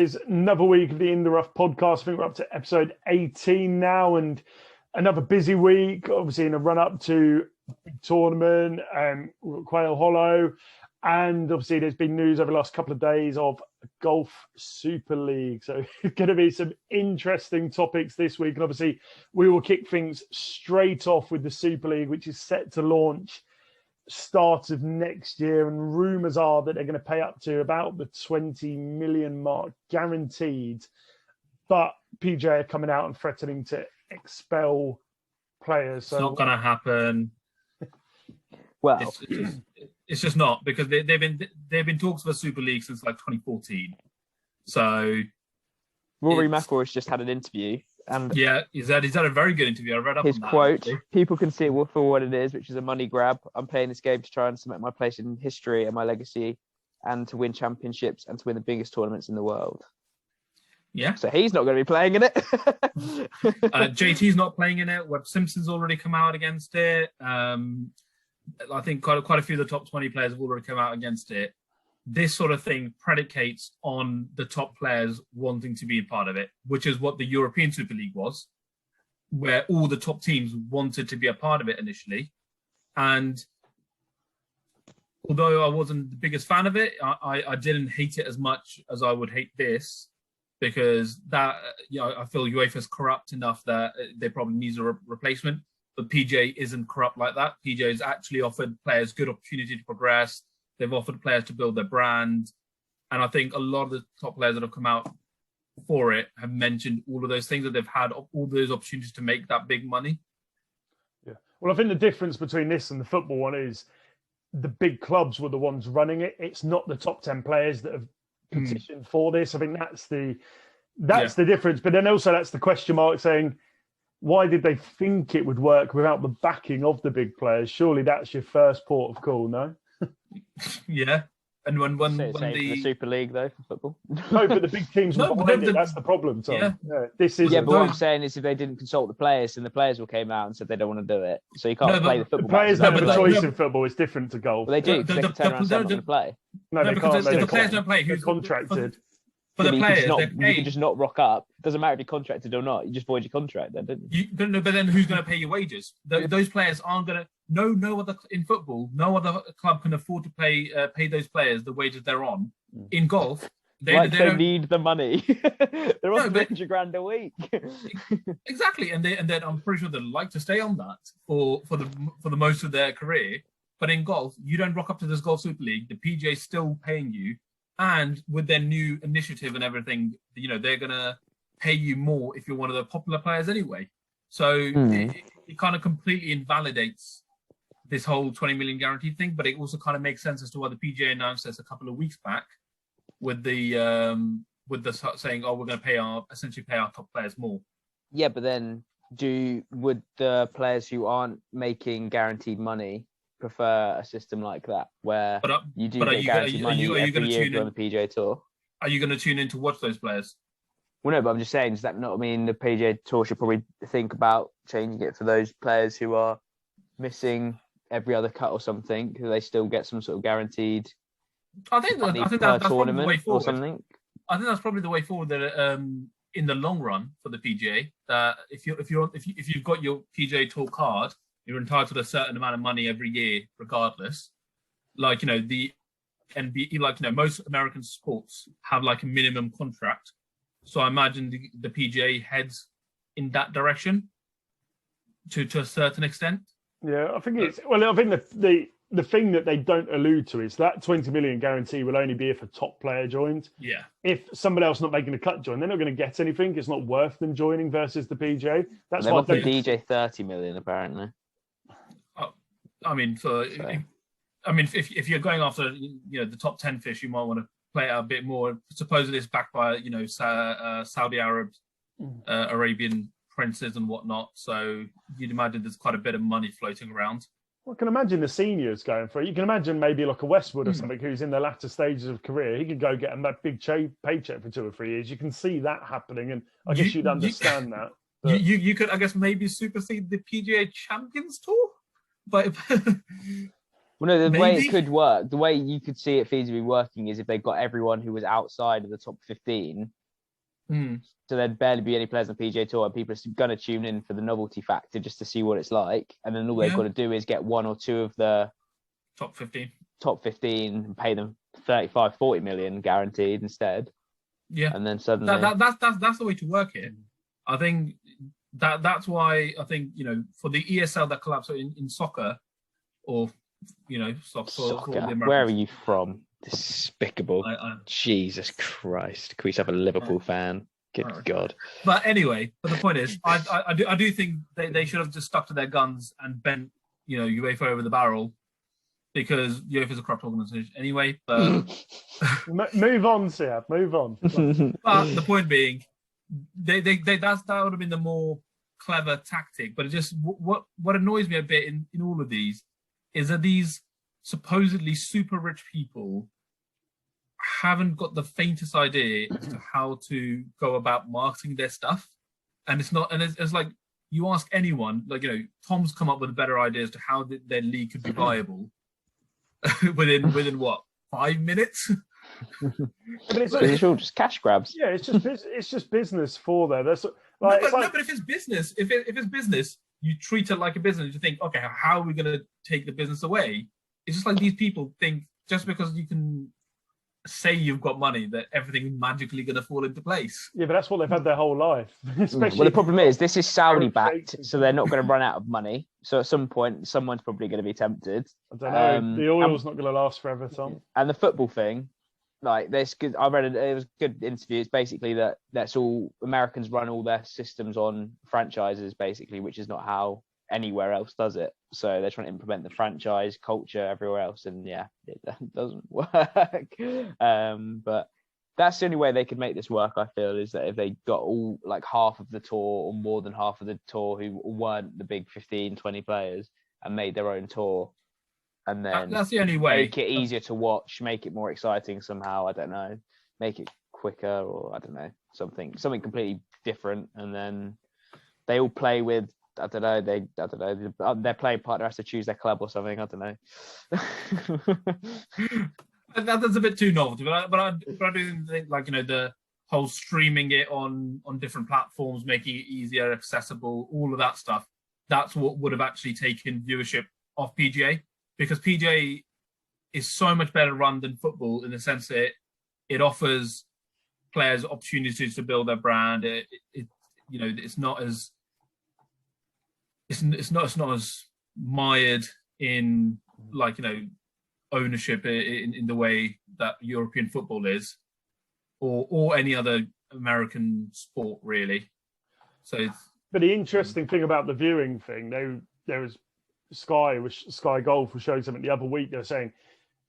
It's another week of the In the Rough podcast. I think we're up to episode 18 now, and another busy week, obviously in a run-up to a big tournament, Quail Hollow, and obviously there's been news over the last couple of days of Golf Super League. So it's going to be some interesting topics this week, and obviously we will kick things straight off with the Super League, which is set to launch start of next year, and rumours are that they're going to pay up to about the 20 million mark guaranteed, but PJ are coming out and threatening to expel players. So it's not going to happen. Well, it's just not, because they've been talks of a Super League since like 2014. So Rory McIlroy's just had an interview, and yeah, he's had a very good interview. I read up his on that, quote: actually. "People can see it for what it is, which is a money grab. I'm playing this game to try and cement my place in history and my legacy, and to win championships and to win the biggest tournaments in the world." Yeah. So he's not going to be playing in it. JT's not playing in it. Webb Simpson's already come out against it. I think quite a few of the top 20 players have already come out against it. This sort of thing predicates on the top players wanting to be a part of it, which is what the European Super League was, where all the top teams wanted to be a part of it initially. And although I wasn't the biggest fan of it, I didn't hate it as much as I would hate this, because that, I feel UEFA's corrupt enough that they probably needs a replacement. But PJ isn't corrupt like that. PJ has actually offered players good opportunity to progress. They've offered players to build their brand. And I think a lot of the top players that have come out for it have mentioned all of those things, that they've had all those opportunities to make that big money. Yeah. Well, I think the difference between this and the football one is the big clubs were the ones running it. It's not the top 10 players that have petitioned for this. I think that's the difference. But then also that's the question mark, saying, why did they think it would work without the backing of the big players? Surely that's your first port of call, no? Yeah. And when the Super League though for football. No, but the big teams were behind it. That's the problem, Tom. Yeah. But what I'm saying is, if they didn't consult the players, and the players all came out and said they don't want to do it, so you can't play the football. The players don't have a choice in football. It's different to golf. Well, they do. They can turn around and say, "I'm not going to play." No, they because can't. if the players don't play, they're who's contracted? For the players, you can just not rock up. Doesn't matter if you're contracted or not. You just void your contract then, don't you? But then who's going to pay your wages? Those players aren't going to. No other in football, no other club can afford to pay those players the wages they're on. In golf, they need the money. They're on 100 grand a week. Exactly, and then I'm pretty sure they'd like to stay on that for the most of their career. But in golf, you don't rock up to this Golf Super League. The PGA is still paying you. And with their new initiative and everything, they're going to pay you more if you're one of the popular players anyway. So it kind of completely invalidates this whole 20 million guaranteed thing, but it also kind of makes sense as to why the PGA announced this a couple of weeks back with the saying, "Oh, we're going to essentially pay our top players more." Yeah, but then would the players who aren't making guaranteed money prefer a system like that, where you do get guaranteed money every year on the PGA Tour? Are you going to tune in to watch those players? Well, no, but I'm just saying, does that not mean the PGA Tour should probably think about changing it for those players who are missing every other cut or something? Do they still get some sort of guaranteed? I think that's probably the way forward. Or something. I think that's probably the way forward. That in the long run for the PGA, that if you've got your PGA Tour card, you're entitled to a certain amount of money every year, regardless. Like, the NBA, most American sports have like a minimum contract. So I imagine the PGA heads in that direction to a certain extent. Yeah, I think I think the thing that they don't allude to is that 20 million guarantee will only be if a top player joins. Yeah. If somebody else not making a cut join, they're not going to get anything. It's not worth them joining versus the PGA. That's they why offered DJ 30 million apparently. If you're going after the top 10 fish, you might want to play it a bit more. Supposedly it's backed by Saudi Arabian princes and whatnot. So you'd imagine there's quite a bit of money floating around. Well, I can imagine the seniors going for it. You can imagine maybe like a Westwood or something who's in the latter stages of career. He could go get a big paycheck for 2 or 3 years. You can see that happening, and I guess you'd understand that. But you could, I guess, maybe supersede the PGA Champions Tour, but Well, no, the way it could work, the way you could see it feasibly working is if they got everyone who was outside of the top 15. So there'd barely be any players on the PGA Tour, and people are going to tune in for the novelty factor just to see what it's like. And then all they've got to do is get one or two of the top 15 and pay them 35, 40 million guaranteed instead. Yeah. And then suddenly... That's the way to work it. I think that's why I think, for the ESL that collapsed in soccer, or, soccer. For the Where are you from? Despicable. Jesus Christ. Can we have a Liverpool fan? Good God. But anyway, the point is, I do think they should have just stuck to their guns and bent, UEFA over the barrel, because UEFA is a corrupt organisation anyway. But move on, Siab. Move on. But the point being, that would have been the more clever tactic. But it just what annoys me a bit in all of these is that these supposedly super rich people haven't got the faintest idea as to how to go about marketing their stuff. And it's like, you ask anyone, like, Tom's come up with a better idea as to how their league could be viable within what, 5 minutes? But it's all just cash grabs. Yeah, it's just business for them. That's but if it's business, if it's business, you treat it like a business. You think, okay, how are we going to take the business away? It's just like these people think just because you can say you've got money that everything's magically going to fall into place. Yeah, but that's what they've had their whole life. Well, the problem is this is Saudi backed, so they're not going to run out of money. So at some point, someone's probably going to be tempted. I don't know. The oil's not going to last forever, Tom. And the football thing, like this, I read it was a good interview. It's basically that's all Americans run all their systems on franchises, basically, which is not how anywhere else does it. So they're trying to implement the franchise culture everywhere else, and it doesn't work. But that's the only way they could make this work, I feel, is that if they got all like half of the tour or more than half of the tour who weren't the big 15, 20 players and made their own tour, and then that's the only way. Make it easier to watch, make it more exciting somehow, I don't know, make it quicker, or I don't know, something completely different, and then they all play with, I don't know. Their playing partner has to choose their club or something. I don't know. That's a bit too novelty, but I do think, like, the whole streaming it on different platforms, making it easier, accessible, all of that stuff. That's what would have actually taken viewership off PGA, because PGA is so much better run than football in the sense that it offers players opportunities to build their brand. It's not as It's not as mired in, like, ownership in the way that European football is, or any other American sport, really. But the interesting thing about the viewing thing, there was Sky Golf was showing something the other week. They were saying,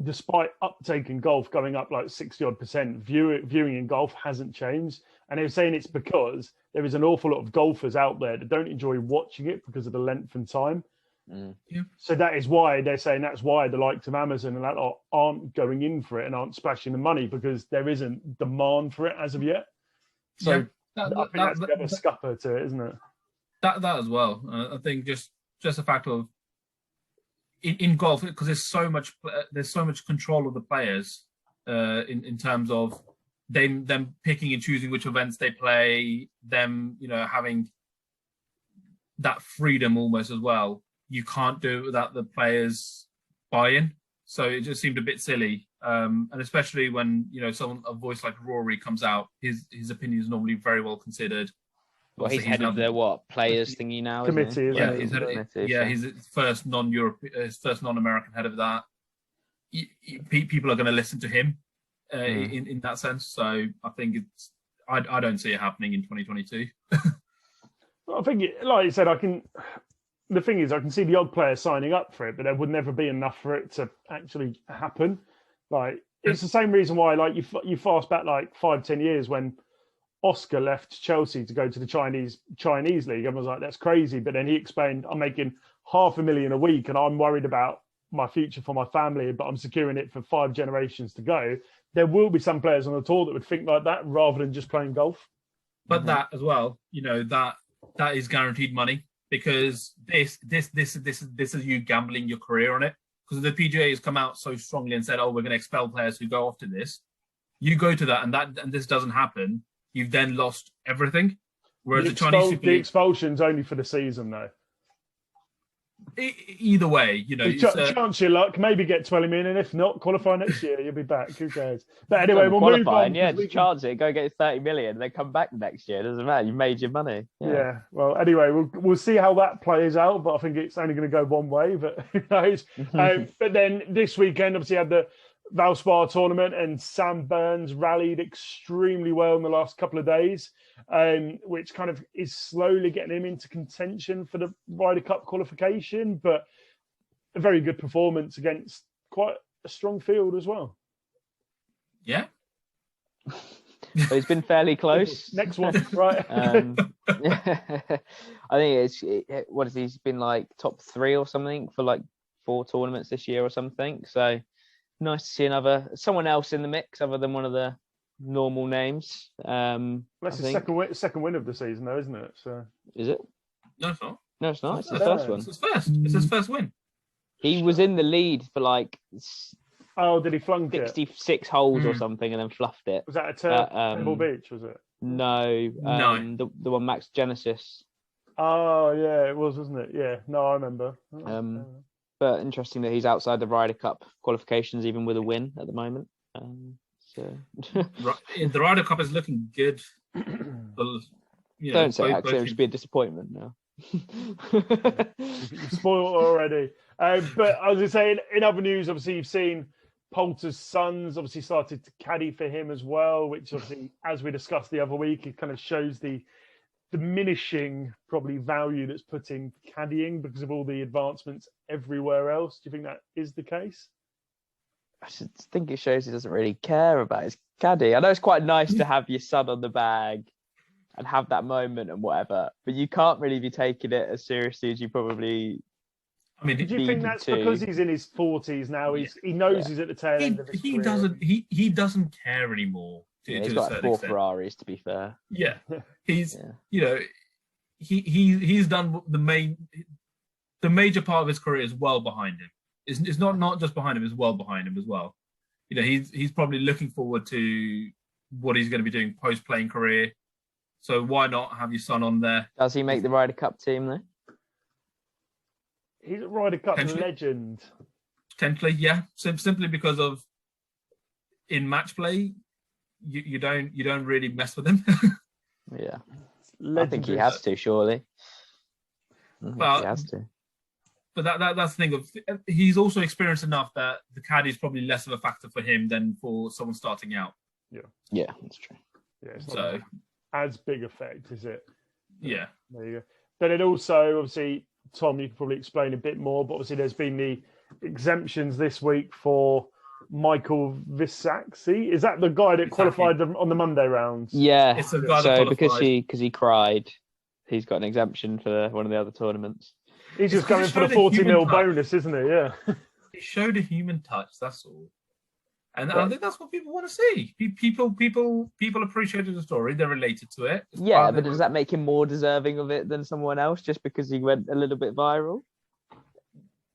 despite uptake in golf going up like 60-odd%, viewing in golf hasn't changed. And they were saying it's because there is an awful lot of golfers out there that don't enjoy watching it because of the length and time. Yeah. So that is why they're saying that's why the likes of Amazon and that aren't going in for it and aren't splashing the money, because there isn't demand for it as of yet. So I think that's the other scupper to it, isn't it? That as well. I think just the fact of in golf, because there's so much control of the players in terms of them picking and choosing which events they play, them having that freedom almost as well. You can't do it without the players' buy-in. So it just seemed a bit silly, and especially when a voice like Rory comes out, his opinion is normally very well considered. Well, he's head of the players thingy now, committee, isn't he? He's the first non-American head of that. People are going to listen to him in that sense. So I think I don't see it happening in 2022. I think, like you said, the thing is, I can see the odd player signing up for it, but there would never be enough for it to actually happen. Like, it's the same reason why, like, you fast back like 5-10 years when Oscar left Chelsea to go to the Chinese league. Everyone was like, that's crazy. But then he explained, I'm making $500,000 a week and I'm worried about my future for my family, but I'm securing it for 5 generations to go. There will be some players on the tour that would think like that rather than just playing golf. But that as well, that is guaranteed money, because this is you gambling your career on it. because the PGA has come out so strongly and said, "Oh, we're going to expel players who go after this." You go to that, and this doesn't happen. You've then lost everything. Whereas the Chinese Super the League, expulsion's only for the season, though. either way, you know, Chance your luck. Maybe get 20 million, and if not, qualify next year. You'll be back. Who cares? But anyway, we'll move on. Yeah, just chance it. Go get 30 million, and then come back next year. Doesn't matter. You made your money. Yeah. Well, anyway, we'll see how that plays out. But I think it's only going to go one way. But who knows? But then this weekend, obviously, had the Valspar tournament, and Sam Burns rallied extremely well in the last couple of days, which kind of is slowly getting him into contention for the Ryder Cup qualification. But a very good performance against quite a strong field as well. Yeah. But it's been fairly close. Next one, right? I think what is he's been like top 3 or something for like 4 tournaments this year or something. So nice to see someone else in the mix other than one of the normal names. That's the second win of the season, though, isn't it? So is it? No, it's not. No, it's not. It's the first one. It's his first. It's his first win. He was in the lead for like did he flunk 66 holes or something and then fluffed it? Was that at Pebble Beach, was it? No. The one Max Genesis. Oh, yeah, it was, wasn't it? Yeah. No, I remember. But interesting that he's outside the Ryder Cup qualifications, even with a win at the moment. The Ryder Cup is looking good. Don't say that, because it would be a disappointment now. You spoiled already. But I was going to say, in other news, obviously, you've seen Poulter's sons obviously started to caddy for him as well, which obviously, as we discussed the other week, it kind of shows the diminishing probably value that's put in caddying because of all the advancements everywhere else. Do you think that is the case? I think it shows he doesn't really care about his caddy. I know it's quite nice to have your son on the bag and have that moment and whatever, but you can't really be taking it as seriously as you probably. I mean, do you think that's because he's in his 40s now? He knows he's at the tail end of his career. He doesn't care anymore. He's got 4 Ferraris, to be fair. Yeah, he's he's done the major part of his career is well behind him. It's not just behind him; it's well behind him as well. You know, he's probably looking forward to what he's going to be doing post playing career. So why not have your son on there? Does he make the Ryder Cup team though? He's a Ryder Cup legend. Potentially, yeah. Simply because of in match play, you don't really mess with him. Yeah, I think he has to. Surely, he has to. But that's the thing of he's also experienced enough that the caddy is probably less of a factor for him than for someone starting out. Yeah, that's true. Yeah, it's not as big effect, is it? Yeah. There you go. But it also, obviously, Tom, you can probably explain a bit more, but obviously there's been the exemptions this week for Michael Visaxi. Is that the guy that qualified on the Monday rounds? Yeah. It's the guy so because he cried, he's got an exemption for one of the other tournaments. He's just going for the 40 mil bonus, isn't he? Yeah. He showed a human touch, that's all. And I think that's what people want to see. People appreciated the story. They're related to it. Yeah, but does that make him more deserving of it than someone else just because he went a little bit viral?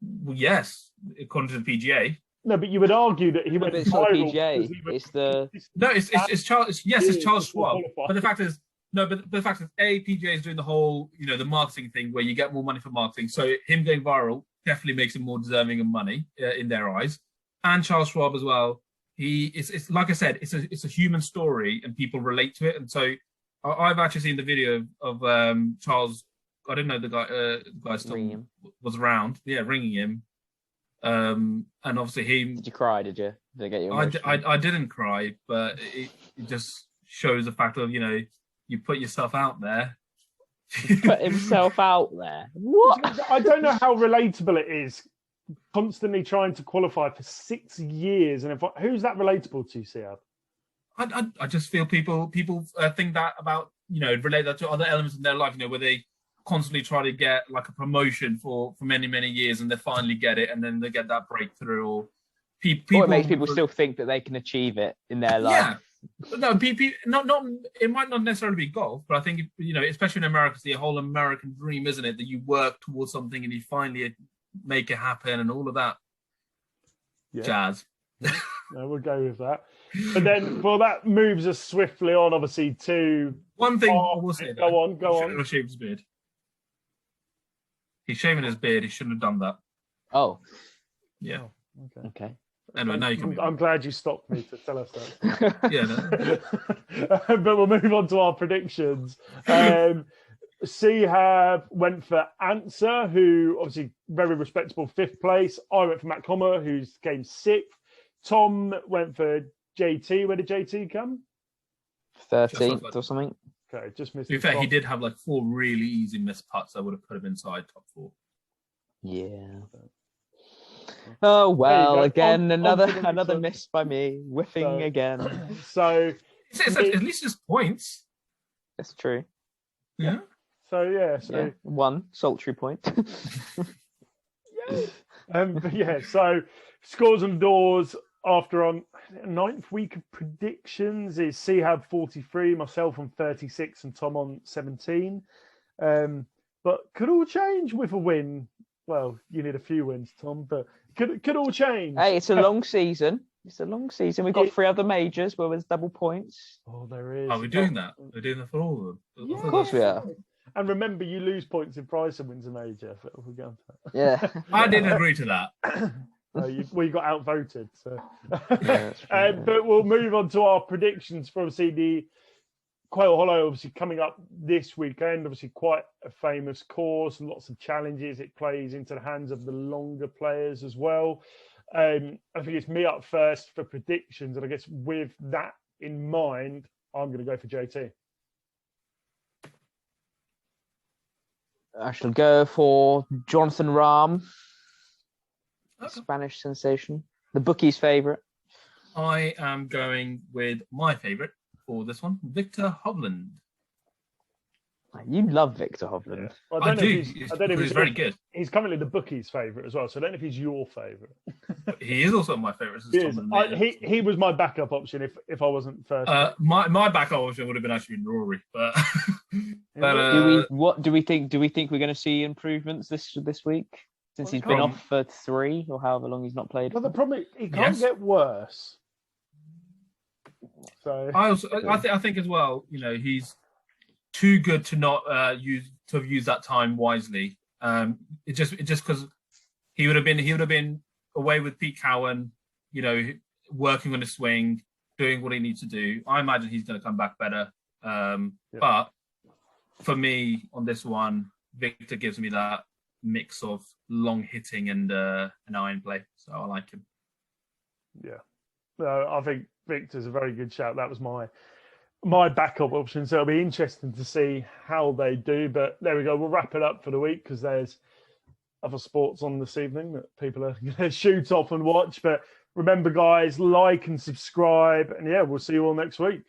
Well, yes, according to the PGA. No, but you would argue that he went viral. It's Charles. Yes, it's Charles Schwab. But the fact is, PGA is doing the whole, the marketing thing where you get more money for marketing. So him going viral definitely makes him more deserving of money in their eyes. And Charles Schwab as well. It's like I said, it's a human story and people relate to it. And so I've actually seen the video of Charles. I didn't know the guy still was around. Yeah, ringing him. And obviously Did you cry? Did you? Did it get you emotional? I didn't cry, but it just shows the fact of you put yourself out there. Put himself out there. What? I don't know how relatable it is. Constantly trying to qualify for 6 years, and who's that relatable to, Siad? I just feel people think that about relate that to other elements in their life, where they constantly try to get like a promotion for many years, and they finally get it, and then they get that breakthrough. Or it makes people still think that they can achieve it in their life. Yeah, no, not it might not necessarily be golf, but I think especially in America, it's the whole American dream, isn't it? That you work towards something and you finally make it happen and all of that. Yeah. Jazz. No, we'll go with that. But then, well, that moves us swiftly on, obviously, to... One thing I will say, Go on. He shouldn't have shaved his beard. He's shaving his beard. He shouldn't have done that. Oh, Yeah. Oh, okay. Anyway, now you can. I'm glad you stopped me to tell us that. Yeah. No. But we'll move on to our predictions. Sehab went for Answer, who obviously very respectable 5th place. I went for Matt Comer, who's came 6th. Tom went for JT. Where did JT come? 13th or something. Okay, just missed. To be fair, he did have like 4 really easy missed putts. I would have put him inside top 4. Yeah. Oh well, again On another miss by me, whiffing again. So at least it's points. That's true. Yeah. So 1 sultry point. But yeah, so scores and doors after on 9th week of predictions is Sehab 43, myself on 36, and Tom on 17. But could all change with a win. Well, you need a few wins, Tom, but could all change. Hey, it's a long season. We've got 3 other majors where there's double points. Oh, there is. Are we doing that? We're doing that for all of them. Yeah. Of course we are. And remember, you lose points if Bryson wins a major. We'll go on to that. Yeah. I didn't agree to that. You got outvoted. So. Yeah, but we'll move on to our predictions for obviously the Quail Hollow, obviously coming up this weekend. Obviously, quite a famous course, lots of challenges. It plays into the hands of the longer players as well. I think it's me up first for predictions, and I guess with that in mind, I'm going to go for JT. I shall go for Jonathan Rahm, Okay. Spanish sensation, the bookie's favourite. I am going with my favourite for this one, Victor Hovland. You love Victor Hovland. Yeah. Well, I do. He's very good. He's currently the bookie's favourite as well, so I don't know if he's your favourite. He is also my favourite. He was my backup option if I wasn't first. My backup option would have been actually Rory, but do we think we're going to see improvements this week since he's been off for 3 or however long he's not played? Well, the problem is he can't get worse. So I think as well, he's too good to not have used that time wisely. It just because he would have been away with Pete Cowan, working on his swing, doing what he needs to do. I imagine he's going to come back better. But for me on this one, Victor gives me that mix of long hitting and an iron play, so I like him. Yeah, I think Victor's a very good shout. That was my backup option, so it'll be interesting to see how they do. But there we go. We'll wrap it up for the week because there's other sports on this evening that people are going to shoot off and watch. But remember, guys, like and subscribe, and we'll see you all next week.